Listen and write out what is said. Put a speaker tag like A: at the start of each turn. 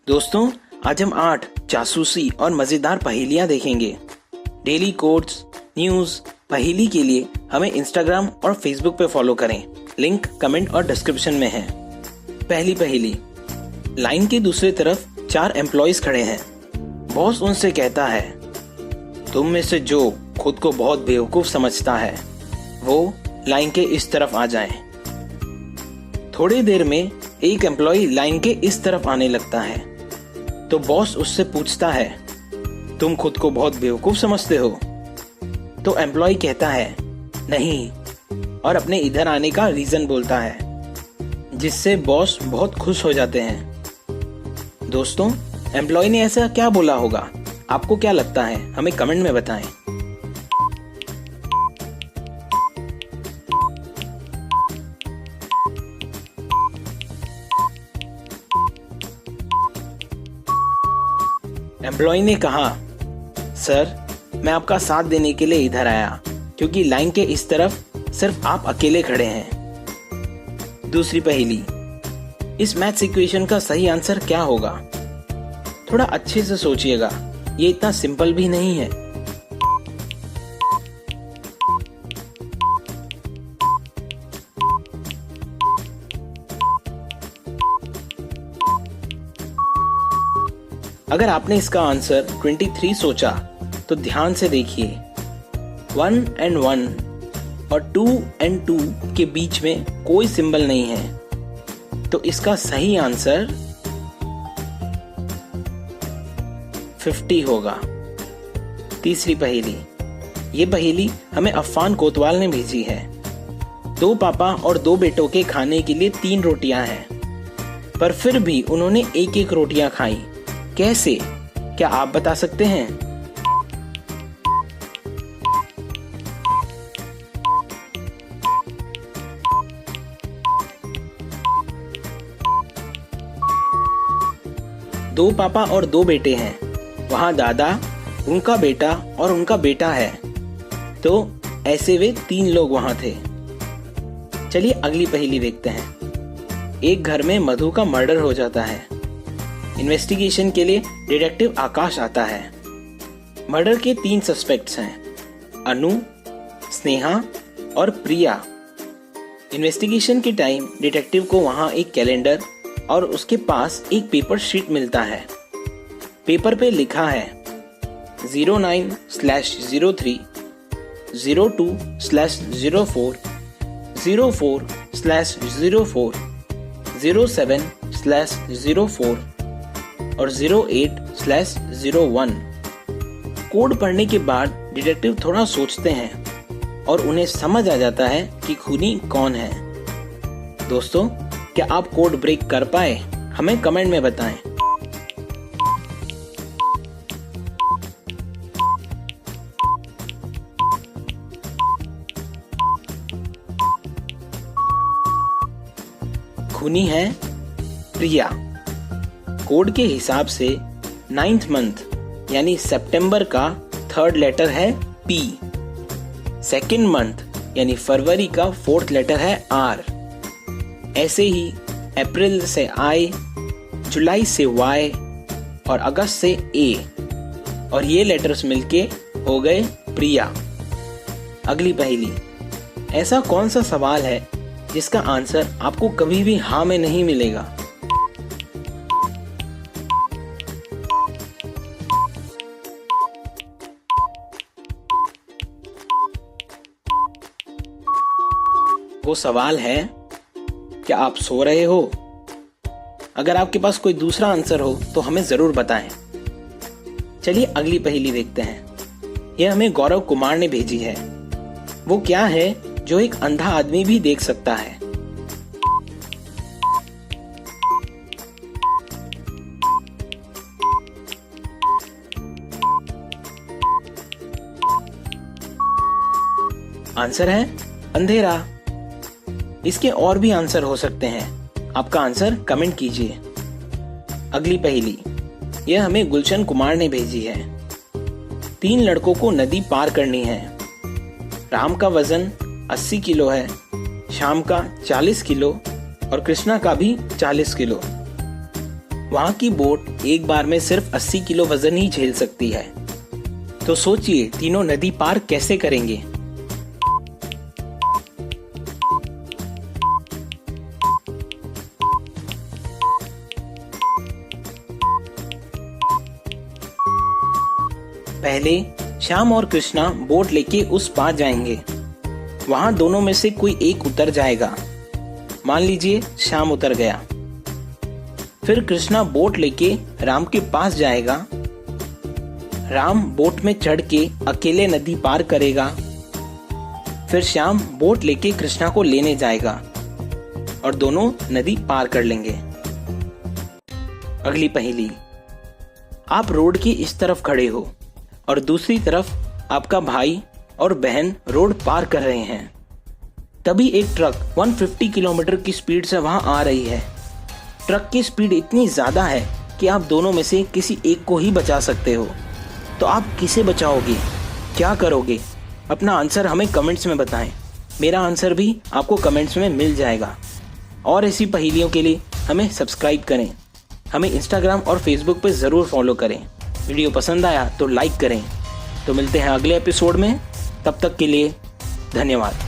A: दोस्तों, आज हम 8 जासूसी और मजेदार पहेलियां देखेंगे। डेली कोट्स, न्यूज, पहेली के लिए हमें इंस्टाग्राम और फेसबुक पे फॉलो करें। लिंक कमेंट और डिस्क्रिप्शन में है। पहली पहेली। लाइन के दूसरी तरफ 4 एम्प्लॉइज खड़े हैं। बॉस उनसे कहता है, तुम में से जो खुद को बहुत बेवकूफ समझता है वो लाइन के इस तरफ आ जाए। थोड़ी देर में एक एम्प्लॉय लाइन के इस तरफ आने लगता है तो बॉस उससे पूछता है, तुम खुद को बहुत बेवकूफ समझते हो? तो एम्प्लॉय कहता है, नहीं, और अपने इधर आने का रीजन बोलता है, जिससे बॉस बहुत खुश हो जाते हैं। दोस्तों, एम्प्लॉय ने ऐसा क्या बोला होगा? आपको क्या लगता है? हमें कमेंट में बताएं। एम्प्लॉय ने कहा, सर, मैं आपका साथ देने के लिए इधर आया क्योंकि लाइन के इस तरफ सिर्फ आप अकेले खड़े हैं। दूसरी पहेली। इस मैथ्स इक्वेशन का सही आंसर क्या होगा? थोड़ा अच्छे से सोचिएगा, ये इतना सिंपल भी नहीं है। अगर आपने इसका आंसर 23 सोचा तो ध्यान से देखिए। 1 and 1 और 2 and 2 के बीच में कोई सिंबल नहीं है, तो इसका सही आंसर 50 होगा। तीसरी पहेली। ये पहेली हमें अफान कोतवाल ने भेजी है। 2 पापा और 2 बेटों के खाने के लिए 3 रोटियां हैं, पर फिर भी उन्होंने एक रोटियां खाई। कैसे? क्या आप बता सकते हैं? दो पापा और 2 बेटे हैं। वहां दादा, उनका बेटा और उनका बेटा है, तो ऐसे वे 3 लोग वहां थे। चलिए अगली पहेली देखते हैं। एक घर में मधु का मर्डर हो जाता है। इन्वेस्टिगेशन के लिए डिटेक्टिव आकाश आता है। मर्डर के 3 सस्पेक्ट्स हैं, अनु, स्नेहा और प्रिया। इन्वेस्टिगेशन के टाइम डिटेक्टिव को वहां एक कैलेंडर और उसके पास एक पेपर शीट मिलता है। पेपर पे लिखा है 09/03 02/04 04/04 07/04 और 08/01। कोड पढ़ने के बाद डिटेक्टिव थोड़ा सोचते हैं और उन्हें समझ आ जाता है कि खूनी कौन है। दोस्तों, क्या आप कोड ब्रेक कर पाए? हमें कमेंट में बताएं। खूनी है प्रिया। कोड के हिसाब से 9th मंथ यानी सितंबर का 3rd लेटर है P। 2nd मंथ यानी फरवरी का 4th लेटर है R। ऐसे ही अप्रैल से I, जुलाई से Y और अगस्त से A, और ये लेटर्स मिलके हो गए प्रिया। अगली पहेली। ऐसा कौन सा सवाल है जिसका आंसर आपको कभी भी हाँ में नहीं मिलेगा? वो सवाल है, क्या आप सो रहे हो? अगर आपके पास कोई दूसरा आंसर हो तो हमें जरूर बताएं। चलिए अगली पहेली देखते हैं। यह हमें गौरव कुमार ने भेजी है। वो क्या है जो एक अंधा आदमी भी देख सकता है? आंसर है अंधेरा। इसके और भी आंसर हो सकते हैं। आपका आंसर कमेंट कीजिए। अगली पहेली। यह हमें गुलशन कुमार ने भेजी है। 3 लड़कों को नदी पार करनी है। राम का वजन 80 किलो है, श्याम का 40 किलो और कृष्णा का भी 40 किलो। वहाँ की बोट एक बार में सिर्फ 80 किलो वजन ही झेल सकती है। तो सोचिए तीनों नदी पार कैसे करेंगे। पहले श्याम और कृष्णा बोट लेके उस पार जाएंगे। वहां दोनों में से कोई एक उतर जाएगा। मान लीजिए श्याम उतर गया। फिर कृष्णा बोट लेके राम के पास जाएगा। राम बोट में चढ़ के अकेले नदी पार करेगा। फिर श्याम बोट लेके कृष्णा को लेने जाएगा और दोनों नदी पार कर लेंगे। अगली पहेली, आप रोड की इस तरफ खड़े हो और दूसरी तरफ आपका भाई और बहन रोड पार कर रहे हैं। तभी एक ट्रक 150 किलोमीटर की स्पीड से वहां आ रही है। ट्रक की स्पीड इतनी ज्यादा है कि आप दोनों में से किसी एक को ही बचा सकते हो। तो आप किसे बचाओगे, क्या करोगे? अपना आंसर हमें कमेंट्स में बताएं। मेरा आंसर भी आपको कमेंट्स में मिल जाएगा। और ऐसी पहेलियों के लिए हमें सब्सक्राइब करें। हमें इंस्टाग्राम और फेसबुक पे ज़रूर फॉलो करें। वीडियो पसंद आया तो लाइक करें। तो मिलते हैं अगले एपिसोड में। तब तक के लिए धन्यवाद।